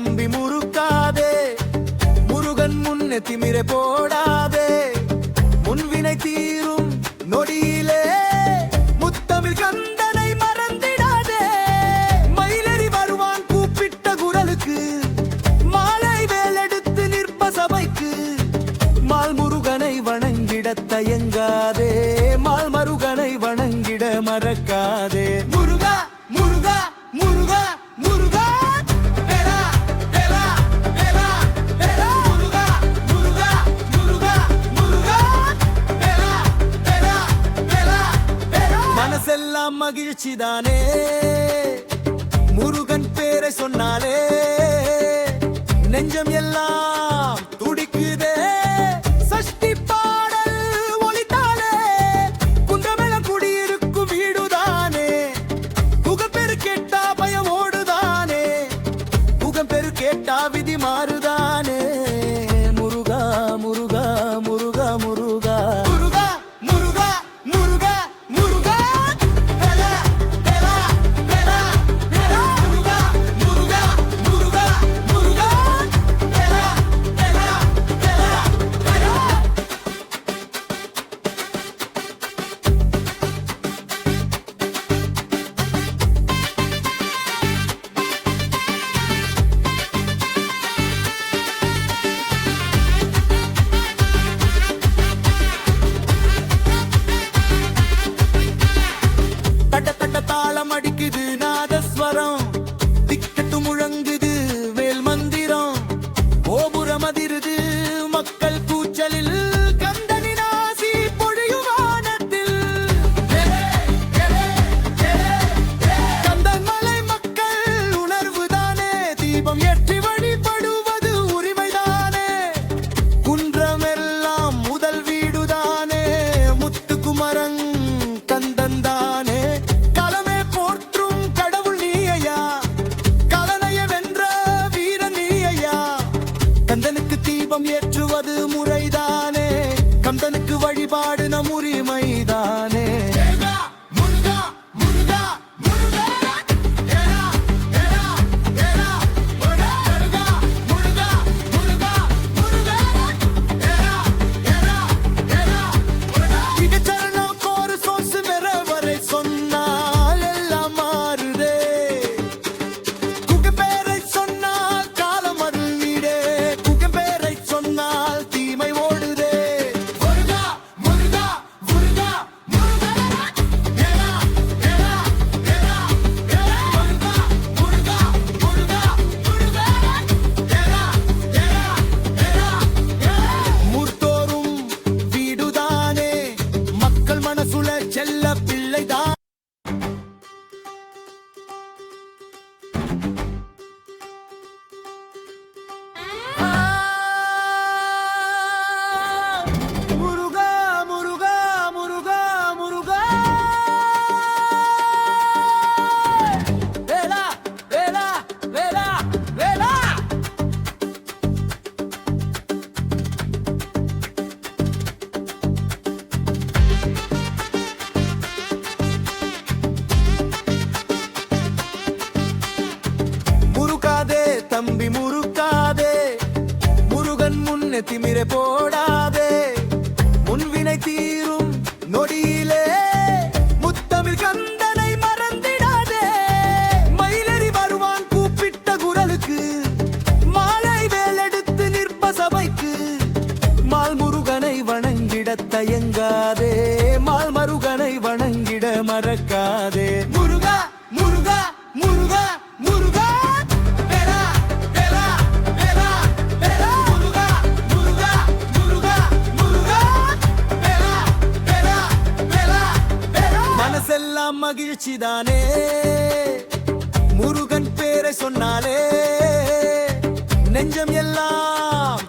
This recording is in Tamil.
தம்பி முறுக்காதே, முருகன் முன்னே திமிரை போடாதே, முன்வினை தீரும் நொடியிலே முத்தமிழ் கந்தனை மறந்திடாதே. மயிலறி வருவான் கூப்பிட்ட குரலுக்கு, மாலை வேலெடுத்து நிற்ப சபைக்கு. மால் முருகனை வணங்கிட தயங்காதே, மால் மருகனை வணங்கிட மறக்காதே. முருகா முருகா முருகா முருகா வேலா வேலா வேலா வேலா. முருகா முருகா முருகா முருகா வேலா வேலா வேலா வேலா. மனசெல்லாம் மகிழ்ச்சிதானே முருகன் பேரை சொன்னாலே, நெஞ்சம் எல்லாம் துடிக்குதே. சஷ்டி பாடல் ஒலித்தாலே, குன்றமெல்லாம் குடியிருக்கும் வீடுதானே. புகப்பெரு கேட்டா பயம் ஓடுதானே, புகப்பெரு கேட்டா விதி மாறுதானே. முருகா முருகா முருகா முருகா முருகா முருகா முருகா முருகா வேலா வேலா வேலா வேலா. முருகா முருகா முருகா முருகா வேலா வேலா வேலா வேலா. தட்ட தட்ட தாளம் அடிக்குது நாதஸ்வரம், திக்கட்டு முழங்குது வேல் மந்திரம். கோபுரம் அதிருது மக்கள் கூச்சலில், கந்தனின் ஆசி பொழியும் வானத்தில். கந்தன் மலை மக்கள் உணர்வுதானே, தீபம் ஏற்றி வழிபடுவது உரிமைதானே. குன்றமெல்லாம் முதல் வீடுதானே, முத்துக்குமரன் கந்தன் தானே. களமே போற்றும் கடவுள் நீயா, கலனைய வென்ற வீரன் நீயா. கந்தனுக்கு தீபம் ஏற்றுவது முறைதானே, கந்தனுக்கு வழிபாடு நம் உரிமைதானே. முருகா முருகா முருகா வேலா வேலா வேலா முருகா முருகா முருகா முருகா வேலா வேலா வேலா முருகா. இகச்சரணம் கோரு சோசு வரை சொன்னால் எல்லாம் மாறுதே. குகப்பேரை சொன்னால் காலம் அருளிடே, குகப்பேரை சொன்னால் தீமை ஓடுதே. முருகா முருகா முருகா முருகா வேலா வேலா வேலா வேலா. முருகா முருகா முருகா முருகா வேலா வேலா வேலா வேலா. மூர்த்தோறும் வீடுதானே, மக்கள் மனசுல செல்ல பிள்ளைதான். முருகா முருகா முருகா முருகா வேலா வேலா வேலா வேலா. முறுக்காதே தம்பி முறுக்காதே, முருகன் முன்னே திமிரை போடாதே, முன்வினை தீரும் நொடியிலே முத்தமிழ் கந்தனை மறந்திடாதே. மயிலறி வருவான் கூப்பிட்ட குரலுக்கு, மாலை வேலெடுத்து நிற்ப சபைக்கு. மால் முருகனை வணங்கிட தயங்காதே, மால் மருகனை வணங்கிட மறக்காதே. முருகா முருகா முருகா முருகா வேலா வேலா வேலா வேலா. முருகா முருகா முருகா முருகா வேலா வேலா வேலா வேலா. மனசெல்லாம் மகிழ்ச்சிதானே முருகன் பேரை சொன்னாலே, நெஞ்சம் எல்லாம்